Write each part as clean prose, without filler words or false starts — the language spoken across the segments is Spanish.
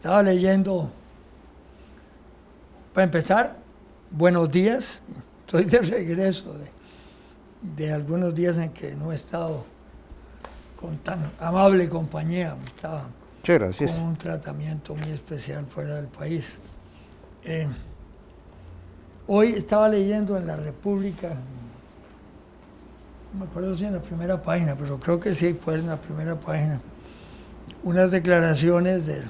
Estaba leyendo, para empezar, buenos días. Estoy de regreso de algunos días en que no he estado con tan amable compañía. Estaba Muchas gracias. con un tratamiento muy especial fuera del país. Hoy estaba leyendo en La República, no me acuerdo si en la primera página, pero creo que sí fue en la primera página, unas declaraciones de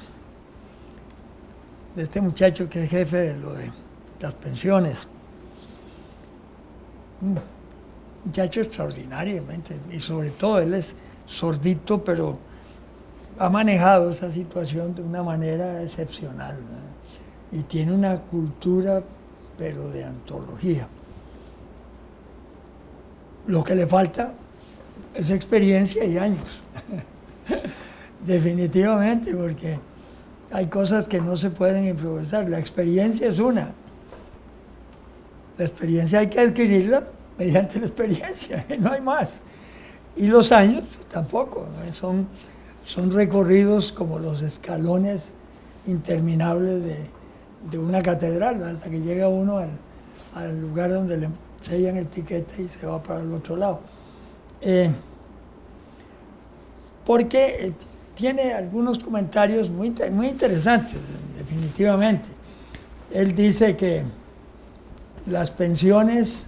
este muchacho que es jefe de lo de las pensiones. Un muchacho extraordinariamente, y sobre todo él es sordito, pero ha manejado esa situación de una manera excepcional, ¿verdad? Y tiene una cultura, pero de antología. Lo que le falta es experiencia y años, definitivamente, porque hay cosas que no se pueden improvisar. La experiencia es una. La experiencia hay que adquirirla mediante la experiencia, no hay más. Y los años tampoco, ¿no? Son recorridos como los escalones interminables de una catedral, ¿no? Hasta que llega uno al lugar donde le sellan el tiquete y se va para el otro lado. Porque tiene algunos comentarios muy interesantes, definitivamente. Él dice que las pensiones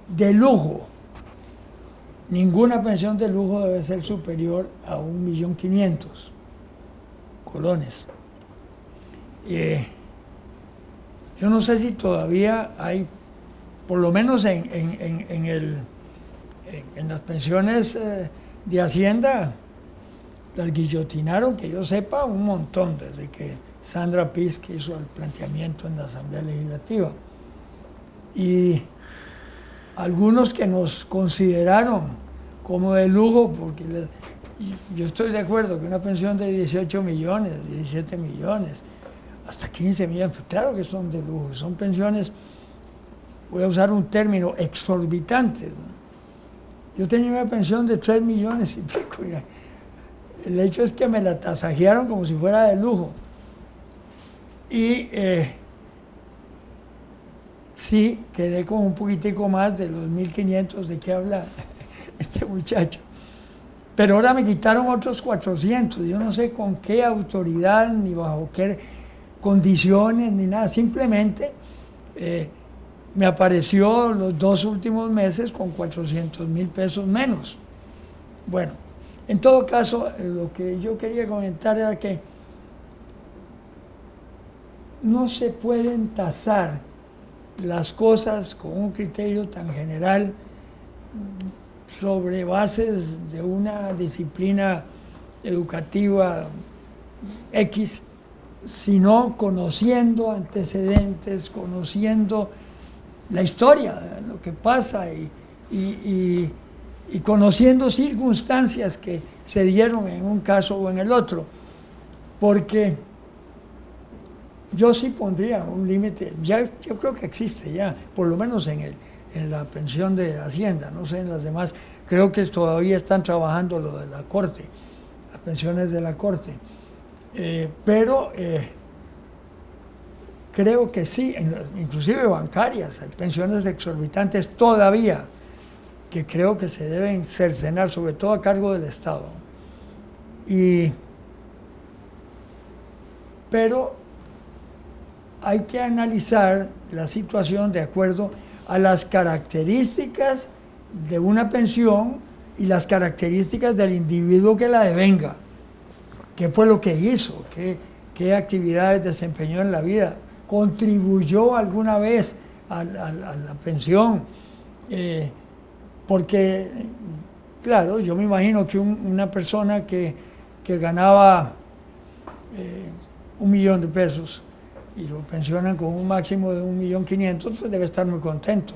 de lujo, ninguna pensión de lujo debe ser superior a 1.500.000 colones. Yo no sé si todavía hay, por lo menos en las pensiones de Hacienda, las guillotinaron, que yo sepa, un montón, desde que Sandra Pisk hizo el planteamiento en la Asamblea Legislativa. Y algunos que nos consideraron como de lujo, porque yo estoy de acuerdo que una pensión de 18 millones, 17 millones, hasta 15 millones, pues claro que son de lujo, son pensiones, voy a usar un término, exorbitantes, ¿no? Yo tenía una pensión de 3 millones y pico, y el hecho es que me la tasajearon como si fuera de lujo. Y sí, quedé con un poquitico más de los 1.500 de que habla este muchacho. Pero ahora me quitaron otros 400. Yo no sé con qué autoridad, ni bajo qué condiciones, ni nada. Simplemente me apareció los 2 últimos meses con 400.000 pesos menos. Bueno, en todo caso, lo que yo quería comentar era que no se pueden tasar las cosas con un criterio tan general sobre bases de una disciplina educativa X, sino conociendo antecedentes, conociendo la historia, lo que pasa y conociendo circunstancias que se dieron en un caso o en el otro. Porque yo sí pondría un límite, yo creo que existe ya, por lo menos en la pensión de Hacienda, no sé en las demás, creo que todavía están trabajando lo de la Corte, las pensiones de la Corte, pero creo que sí, inclusive bancarias, hay pensiones exorbitantes todavía, que creo que se deben cercenar, sobre todo a cargo del Estado. Pero hay que analizar la situación de acuerdo a las características de una pensión y las características del individuo que la devenga. ¿Qué fue lo que hizo? ¿Qué actividades desempeñó en la vida? ¿Contribuyó alguna vez a la pensión? Porque, claro, yo me imagino que una persona que ganaba 1.000.000 de pesos y lo pensionan con un máximo de 1.500.000, pues debe estar muy contento.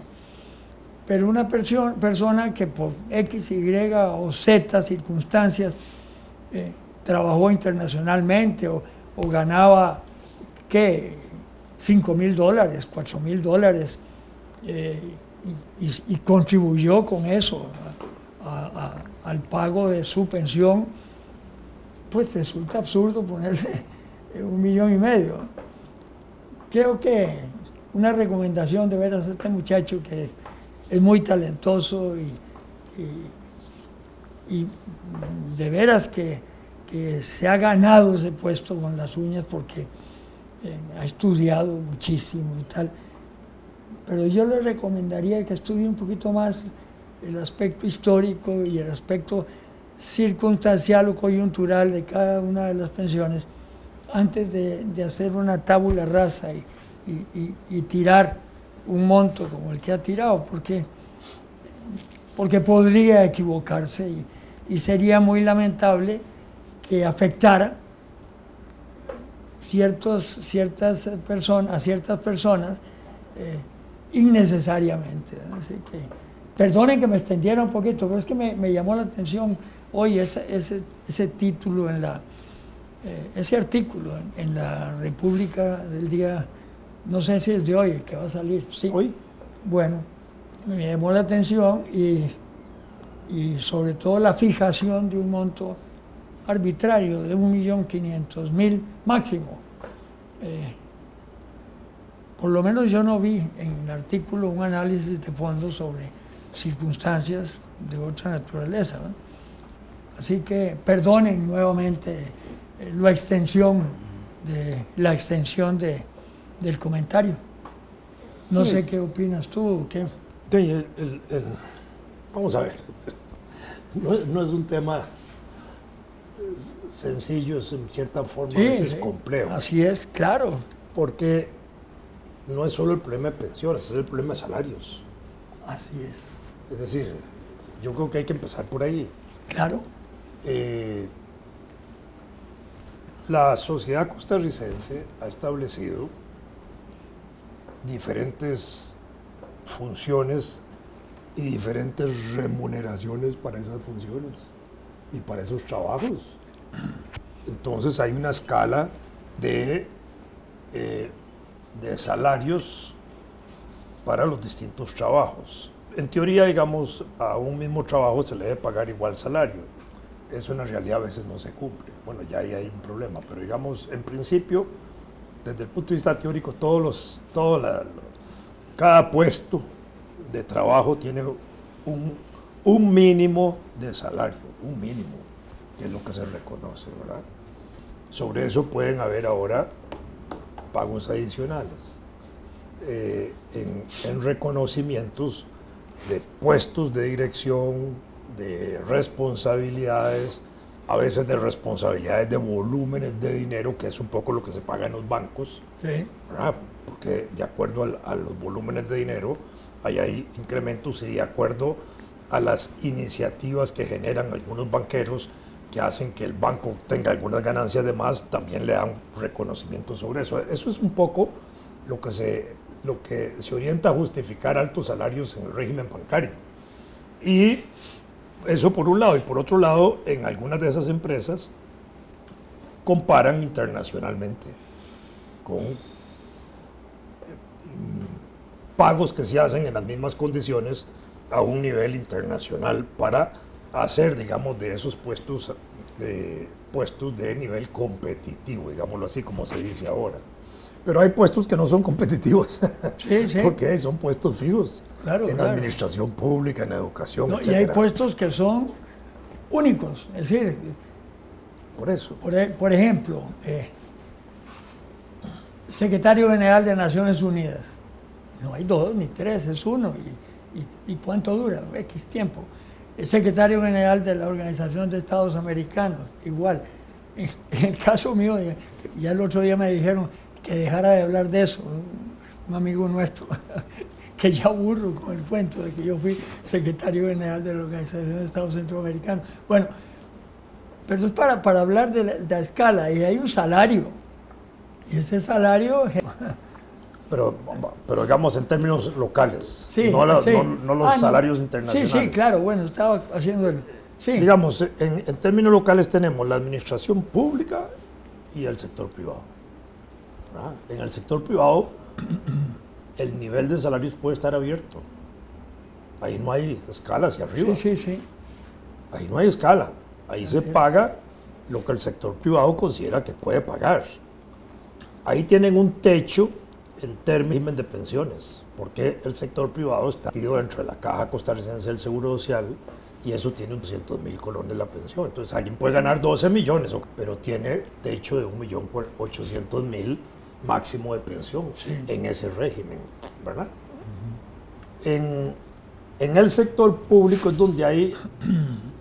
Pero una persona que por X, Y o Z circunstancias trabajó internacionalmente o ganaba, ¿qué? $5.000, $4.000, y contribuyó con eso al pago de su pensión, pues resulta absurdo ponerle 1,500,000. Creo que una recomendación de veras a este muchacho que es muy talentoso y de veras que se ha ganado ese puesto con las uñas porque ha estudiado muchísimo y tal. Pero yo le recomendaría que estudie un poquito más el aspecto histórico y el aspecto circunstancial o coyuntural de cada una de las pensiones antes de hacer una tabula rasa y tirar un monto como el que ha tirado, porque podría equivocarse y sería muy lamentable que afectara ciertas personas innecesariamente. Así que, perdonen que me extendiera un poquito, pero es que me llamó la atención hoy ese título ese artículo en la República del día, no sé si es de hoy el que va a salir. Sí. ¿Hoy? Bueno, me llamó la atención y sobre todo la fijación de un monto arbitrario de 1,500,000 máximo. Por lo menos yo no vi en el artículo un análisis de fondo sobre circunstancias de otra naturaleza, ¿no? Así que perdonen nuevamente la extensión del comentario. No sé qué opinas tú. ¿Qué? Vamos a ver, no es un tema sencillo, es en cierta forma a veces complejo. Así es, claro. Porque no es solo el problema de pensiones, es el problema de salarios. Así es. Es decir, yo creo que hay que empezar por ahí. Claro. La sociedad costarricense ha establecido diferentes funciones y diferentes remuneraciones para esas funciones y para esos trabajos. Entonces hay una escala de salarios para los distintos trabajos. En teoría, digamos, a un mismo trabajo se le debe pagar igual salario. Eso en la realidad a veces no se cumple. Bueno, ya ahí hay un problema, pero digamos, en principio, desde el punto de vista teórico, cada puesto de trabajo tiene un mínimo de salario, un mínimo, que es lo que se reconoce, ¿verdad? Sobre eso pueden haber ahora pagos adicionales en reconocimientos de puestos de dirección, de responsabilidades, a veces de responsabilidades de volúmenes de dinero, que es un poco lo que se paga en los bancos, sí, ¿verdad? Porque de acuerdo a los volúmenes de dinero hay incrementos y de acuerdo a las iniciativas que generan algunos banqueros que hacen que el banco tenga algunas ganancias de más, también le dan reconocimiento sobre eso. Eso es un poco lo que se orienta a justificar altos salarios en el régimen bancario. Y eso por un lado, y por otro lado, en algunas de esas empresas comparan internacionalmente con pagos que se hacen en las mismas condiciones a un nivel internacional para hacer, digamos, de esos puestos de nivel competitivo, digámoslo así como se dice ahora. Pero hay puestos que no son competitivos, sí, sí. porque son puestos fijos, claro, en administración pública, en educación, no, etc. Y hay puestos que son únicos, es decir, por eso. Por ejemplo, secretario general de Naciones Unidas. No hay dos ni tres, es uno. ¿Y cuánto dura? X tiempo. El secretario general de la Organización de Estados Americanos, igual. En el caso mío, ya el otro día me dijeron que dejara de hablar de eso, un amigo nuestro, que ya aburro con el cuento de que yo fui secretario general de la Organización de Estados Centroamericanos. Bueno, pero es para hablar de la escala, y hay un salario, y ese salario... Pero digamos en términos locales, sí, no los sí. Salarios internacionales. Sí, claro, bueno, estaba haciendo el... Sí. Digamos, en términos locales tenemos la administración pública y el sector privado. ¿Verdad? En el sector privado, el nivel de salarios puede estar abierto. Ahí no hay escala hacia arriba. Sí. Ahí no hay escala. Ahí se paga lo que el sector privado considera que puede pagar. ahí tienen un techo en términos de pensiones, porque el sector privado está metido dentro de la Caja Costarricense del Seguro Social y eso tiene 200.000 colones la pensión. Entonces alguien puede ganar 12 millones, pero tiene techo de 1.800.000 máximo de pensión en ese régimen, ¿verdad? En el sector público es donde hay,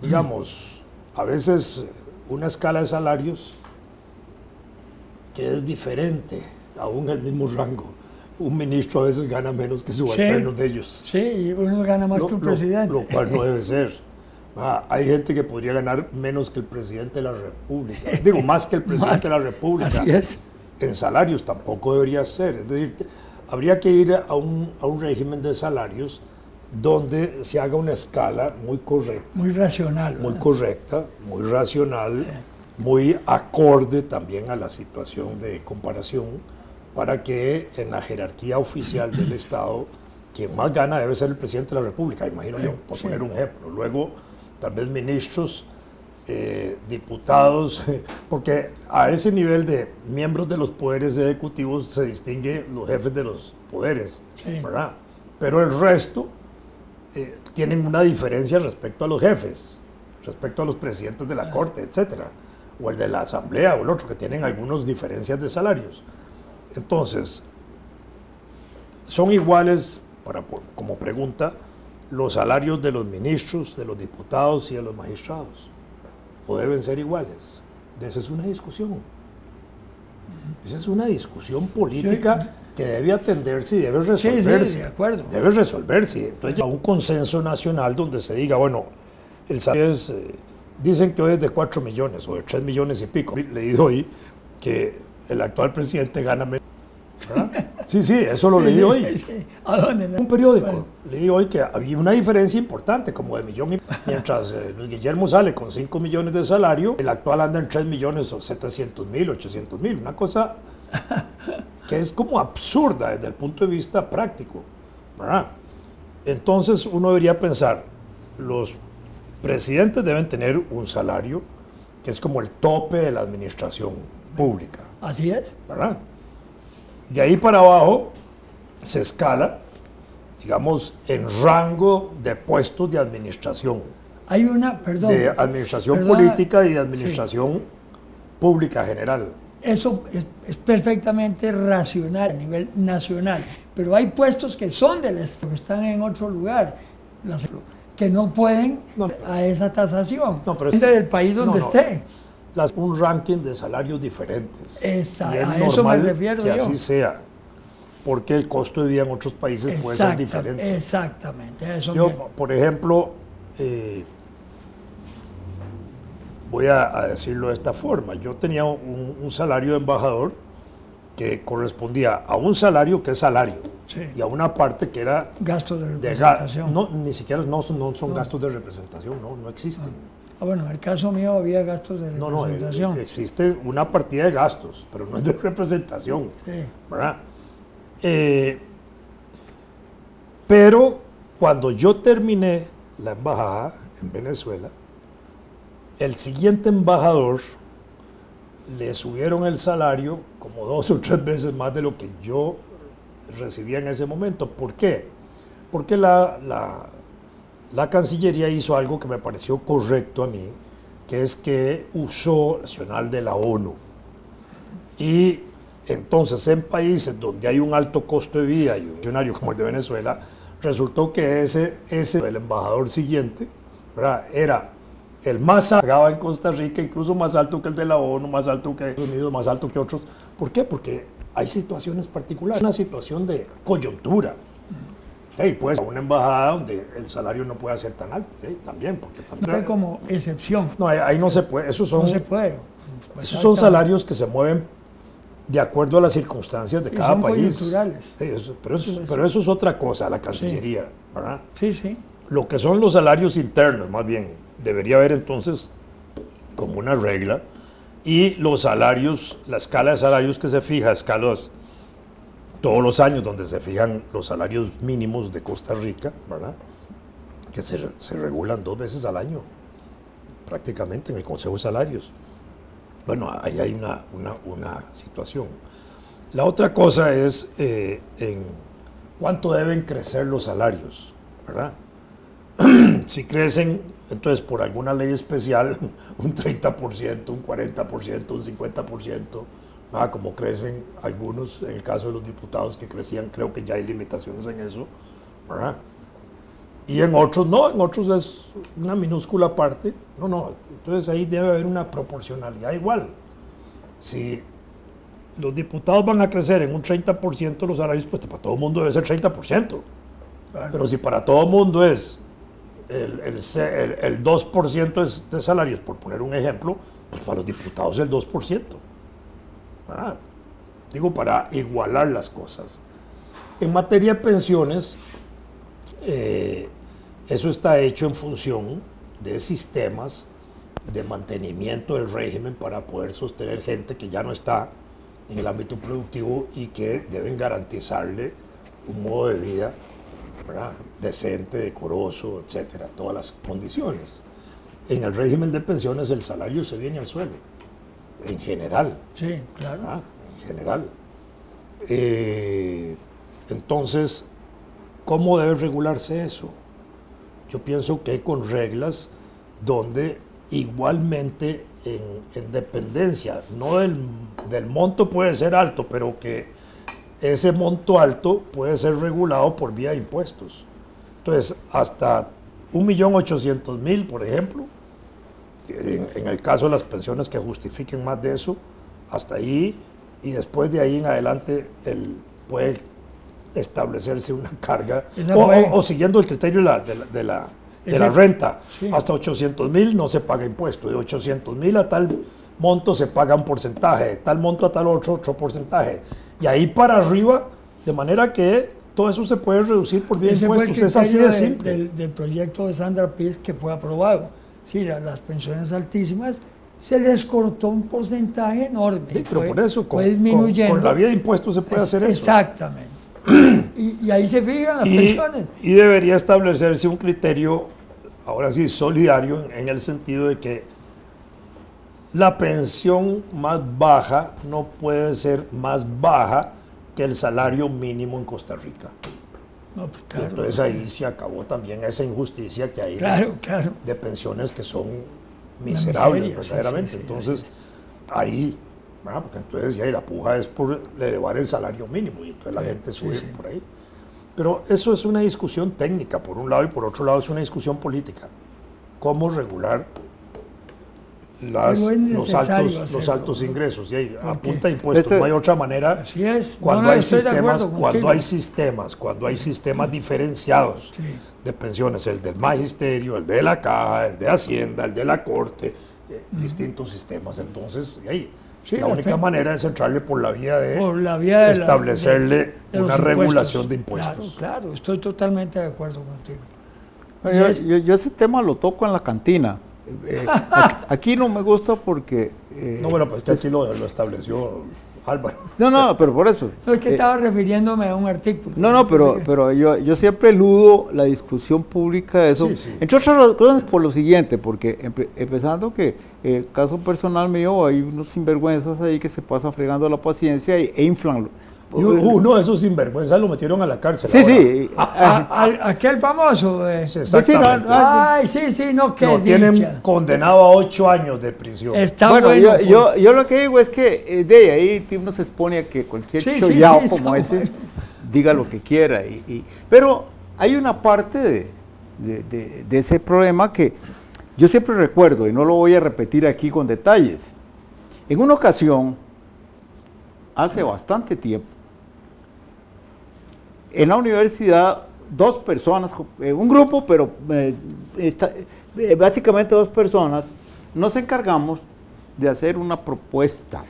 digamos, a veces una escala de salarios que es diferente, aún el mismo rango. Un ministro a veces gana menos que subalternos de ellos. Sí, y uno gana más que un presidente. Lo cual no debe ser. Hay gente que podría ganar menos que el presidente de la República. Digo, más que el presidente de la República. Así es. En salarios tampoco debería ser. Es decir, habría que ir a un régimen de salarios donde se haga una escala muy correcta. Muy racional. Muy correcta, muy racional, muy acorde también a la situación de comparación, para que en la jerarquía oficial del Estado, quien más gana debe ser el presidente de la República, imagino yo, por poner un ejemplo. Luego, tal vez ministros, diputados, porque a ese nivel de miembros de los poderes ejecutivos se distinguen los jefes de los poderes, ¿verdad? Pero el resto tienen una diferencia respecto a los jefes, respecto a los presidentes de la Corte, etcétera, o el de la Asamblea o el otro, que tienen algunas diferencias de salarios. Entonces, son iguales, como pregunta, los salarios de los ministros, de los diputados y de los magistrados, o deben ser iguales. Esa es una discusión. Esa es una discusión política que debe atenderse y debe resolverse. Sí, de acuerdo. Debe resolverse. Entonces, a un consenso nacional donde se diga, bueno, el salario es, dicen que hoy es de 4 millones o de 3 millones y pico. Leí hoy que el actual presidente gana menos. ¿Verdad? Sí, eso lo leí hoy. Sí. ¿A dónde? Un periódico. Bueno. Leí hoy que había una diferencia importante, como de millón y mientras Luis Guillermo sale con 5 millones de salario, el actual anda en 3 millones o 700.000, 800.000. Una cosa que es como absurda desde el punto de vista práctico, ¿verdad? Entonces uno debería pensar, los presidentes deben tener un salario que es como el tope de la administración pública. Así es. ¿Verdad? De ahí para abajo se escala, digamos, en rango de puestos de administración. Hay una, perdón. De administración política y de administración pública general. Eso es perfectamente racional a nivel nacional, pero hay puestos que son del Estado, que están en otro lugar, que no pueden a esa tasación, depende del país donde esté. Un ranking de salarios diferentes. Exacto, y es a eso me refiero que yo. así sea, porque el costo de vida en otros países puede ser diferente. Exactamente. Eso yo, por ejemplo, voy a decirlo de esta forma. Yo tenía un salario de embajador que correspondía a un salario que es salario y a una parte que era gastos de representación. No, ni siquiera no son gastos de representación, no existen. Bueno, en el caso mío había gastos de representación. No, existe una partida de gastos, pero no es de representación, ¿verdad? Pero cuando yo terminé la embajada en Venezuela, el siguiente embajador le subieron el salario como 2 o 3 veces más de lo que yo recibía en ese momento. ¿Por qué? Porque la Cancillería hizo algo que me pareció correcto a mí, que es que usó nacional de la ONU. Y entonces en países donde hay un alto costo de vida y un funcionario como el de Venezuela, resultó que ese el embajador siguiente, ¿verdad?, era el más alto, pagaba en Costa Rica, incluso más alto que el de la ONU, más alto que Estados Unidos, más alto que otros. ¿Por qué? Porque hay situaciones particulares, una situación de coyuntura. Pues una embajada donde el salario no puede ser tan alto, también, porque también como excepción. No, ahí no se puede. Esos no se puede. Esos son salarios que se mueven de acuerdo a las circunstancias de cada país. Son coyunturales. Pero eso es otra cosa, la Cancillería, ¿verdad? Sí. Lo que son los salarios internos, más bien, debería haber entonces como una regla, y los salarios, la escala de salarios que se fija, escalas todos los años donde se fijan los salarios mínimos de Costa Rica, ¿verdad?, que se regulan 2 veces al año, prácticamente en el Consejo de Salarios. Bueno, ahí hay una situación. La otra cosa es en cuánto deben crecer los salarios, ¿verdad? Si crecen, entonces por alguna ley especial, un 30%, un 40%, un 50%, ¿verdad? Como crecen algunos, en el caso de los diputados que crecían, creo que ya hay limitaciones en eso, ¿verdad? Y en otros no, en otros es una minúscula parte. No, entonces ahí debe haber una proporcionalidad igual. Si los diputados van a crecer en un 30% los salarios, pues para todo el mundo debe ser 30%. Claro. Pero si para todo el mundo es el 2% de salarios, por poner un ejemplo, pues para los diputados el 2%. Digo, para igualar las cosas. En materia de pensiones, eso está hecho en función de sistemas de mantenimiento del régimen para poder sostener gente que ya no está en el ámbito productivo y que deben garantizarle un modo de vida, ¿verdad?, decente, decoroso, etcétera, todas las condiciones. En el régimen de pensiones el salario se viene al suelo, en general. Sí, claro. En general. Entonces, ¿cómo debe regularse eso? Yo pienso que con reglas donde igualmente en dependencia, no del monto puede ser alto, pero que ese monto alto puede ser regulado por vía de impuestos. Entonces, hasta 1.800.000, por ejemplo, en el caso de las pensiones que justifiquen más de eso, hasta ahí, y después de ahí en adelante puede establecerse una carga, o siguiendo el criterio de la renta, sí. Hasta 800.000 no se paga impuesto, de 800.000 a tal monto se paga un porcentaje, de tal monto a tal otro porcentaje, y ahí para arriba, de manera que todo eso se puede reducir por vía de impuestos, es así de simple. Del proyecto de Sandra Piz que fue aprobado, sí, las pensiones altísimas, se les cortó un porcentaje enorme. Sí, pero por eso, con la vía de impuestos se puede hacer eso. Exactamente. Y ahí se fijan las pensiones. Y debería establecerse un criterio, ahora sí, solidario, en el sentido de que la pensión más baja no puede ser más baja que el salario mínimo en Costa Rica. No, pues claro, entonces ahí se acabó también esa injusticia que hay de pensiones que son miserables, verdaderamente. Sí. Entonces, ahí, ¿verdad? Porque entonces ya la puja es por elevar el salario mínimo y entonces la gente sube por ahí. Pero eso es una discusión técnica, por un lado, y por otro lado es una discusión política. ¿Cómo regular los altos ingresos? Y ahí, a punta de impuestos, no hay otra manera. Así es. Cuando hay sistemas diferenciados de pensiones, el del magisterio, el de la caja, el de Hacienda, el de la corte, distintos sistemas. Entonces, ahí, la única manera es entrarle por la vía de establecerle una regulación de impuestos. Claro, estoy totalmente de acuerdo contigo. Yo ese tema lo toco en la cantina. Aquí no me gusta porque... no, bueno, pues aquí lo estableció Álvaro. No, pero por eso. No, es que estaba refiriéndome a un artículo. No, pero yo siempre eludo la discusión pública de eso. Sí. Entre otras cosas por lo siguiente, porque empezando que el caso personal mío, hay unos sinvergüenzas ahí que se pasan fregando la paciencia e inflan. Y uno de esos sinvergüenzas lo metieron a la cárcel. Sí. Aquel famoso. Exactamente. Ay, sí, no, que tienen condenado a 8 años de prisión. Está bueno, yo lo que digo es que de ahí uno se expone a que cualquier chollao como ese diga lo que quiera. Pero hay una parte de ese problema que yo siempre recuerdo, y no lo voy a repetir aquí con detalles. En una ocasión, hace bastante tiempo, en la universidad, 2 personas, un grupo, pero básicamente 2 personas, nos encargamos de hacer una propuesta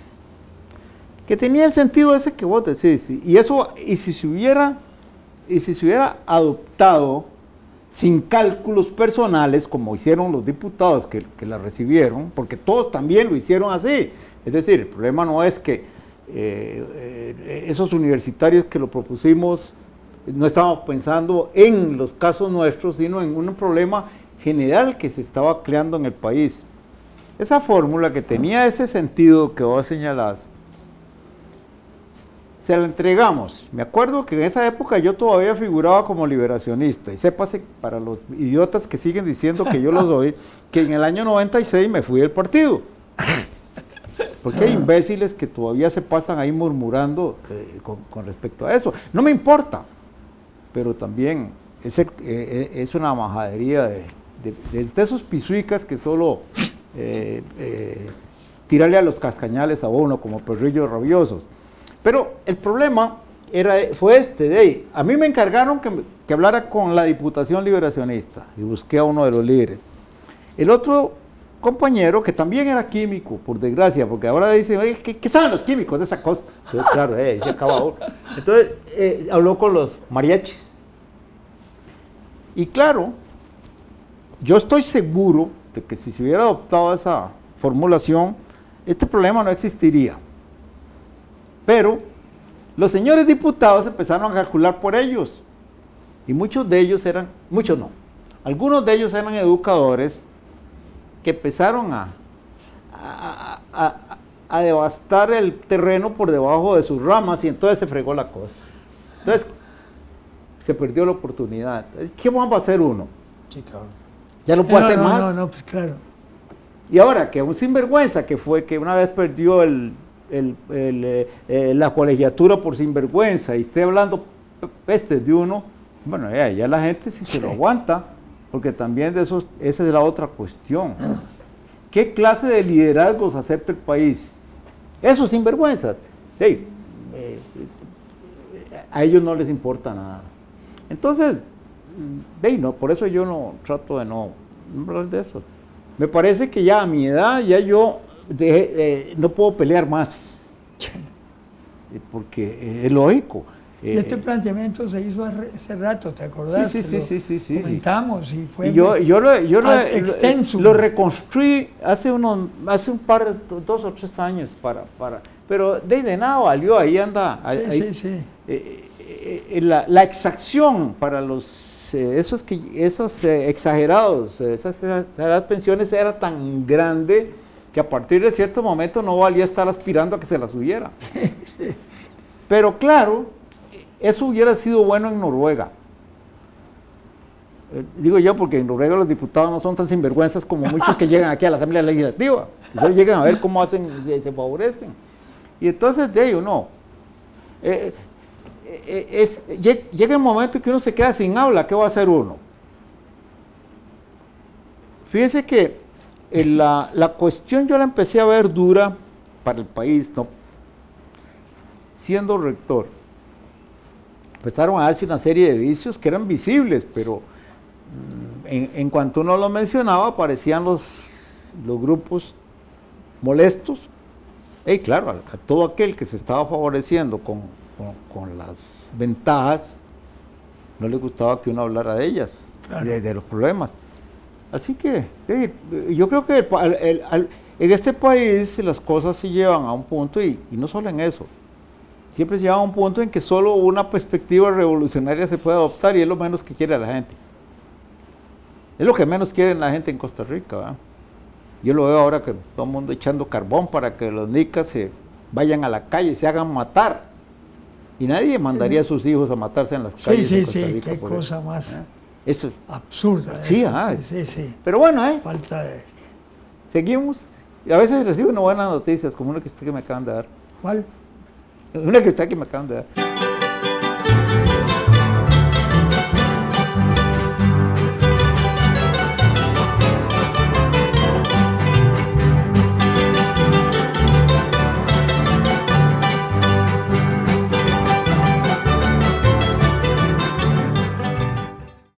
que tenía el sentido ese que vos decís, y si se hubiera adoptado sin cálculos personales, como hicieron los diputados que la recibieron, porque todos también lo hicieron así. Es decir, el problema no es que esos universitarios que lo propusimos no estábamos pensando en los casos nuestros, sino en un problema general que se estaba creando en el país. Esa fórmula que tenía ese sentido que vos señalás, se la entregamos. Me acuerdo que en esa época yo todavía figuraba como liberacionista, y sépase, para los idiotas que siguen diciendo que yo lo soy, que en el año 96 me fui del partido. Porque hay imbéciles que todavía se pasan ahí murmurando con respecto a eso. No me importa, pero también es una majadería de esos pisuicas que solo tirarle a los cascañales a uno como perrillos rabiosos. Pero el problema fue a mí me encargaron que hablara con la Diputación Liberacionista y busqué a uno de los líderes. El otro compañero, que también era químico, por desgracia, porque ahora dicen, oye, ¿qué saben los químicos de esa cosa? Entonces, claro, se acaba uno. Entonces, habló con los mariachis. Y claro, yo estoy seguro de que si se hubiera adoptado esa formulación, este problema no existiría. Pero los señores diputados empezaron a calcular por ellos. Y muchos de ellos algunos de ellos eran educadores que empezaron a devastar el terreno por debajo de sus ramas, y entonces se fregó la cosa. Entonces, se perdió la oportunidad. ¿Qué vamos a hacer uno? Sí, claro. Ya no puede hacer más. No, pues claro. Y ahora, que un sinvergüenza que una vez perdió la colegiatura por sinvergüenza, y esté hablando pestes de uno, bueno, ya la gente sí se lo aguanta, porque también esa es la otra cuestión. ¿Qué clase de liderazgos acepta el país? Esos sinvergüenzas. A ellos no les importa nada. Entonces, por eso yo no trato de no hablar de eso. Me parece que ya a mi edad, ya yo no puedo pelear más, porque es lógico. Y este planteamiento se hizo hace rato, ¿te acordás? Sí. Comentamos y fue extenso. Lo reconstruí hace un par de 2 o 3 años pero de nada valió, ahí anda. La exacción para esos exagerados, esas pensiones era tan grande que a partir de cierto momento no valía estar aspirando a que se las subiera. Pero claro, eso hubiera sido bueno en Noruega. Digo yo porque en Noruega los diputados no son tan sinvergüenzas como muchos que llegan aquí a la Asamblea Legislativa. Entonces llegan a ver cómo hacen, se favorecen. Y entonces de ello no. Llega el momento en que uno se queda sin habla. ¿Qué va a hacer uno? Fíjense que la cuestión yo la empecé a ver dura para el país, ¿no? Siendo rector. Empezaron a darse una serie de vicios que eran visibles, pero en cuanto uno lo mencionaba, aparecían los grupos molestos. Y claro, a todo aquel que se estaba favoreciendo con las ventajas, no le gustaba que uno hablara de ellas, claro, de los problemas. Así que yo creo que en este país las cosas se llevan a un punto, y no solo en eso, siempre se lleva a un punto en que solo una perspectiva revolucionaria se puede adoptar, y es lo menos que quiere la gente. Es lo que menos quiere la gente en Costa Rica, ¿verdad? Yo lo veo ahora que todo el mundo echando carbón para que los nicas se vayan a la calle y se hagan matar. Y nadie mandaría a sus hijos a matarse en las calles de Costa Rica. Qué cosa más esto es absurda. Sí, sí. Pero bueno, falta de... seguimos. Y a veces recibo unas buenas noticias, como una que me acaban de dar. ¿Cuál? Una que me acaban de dar.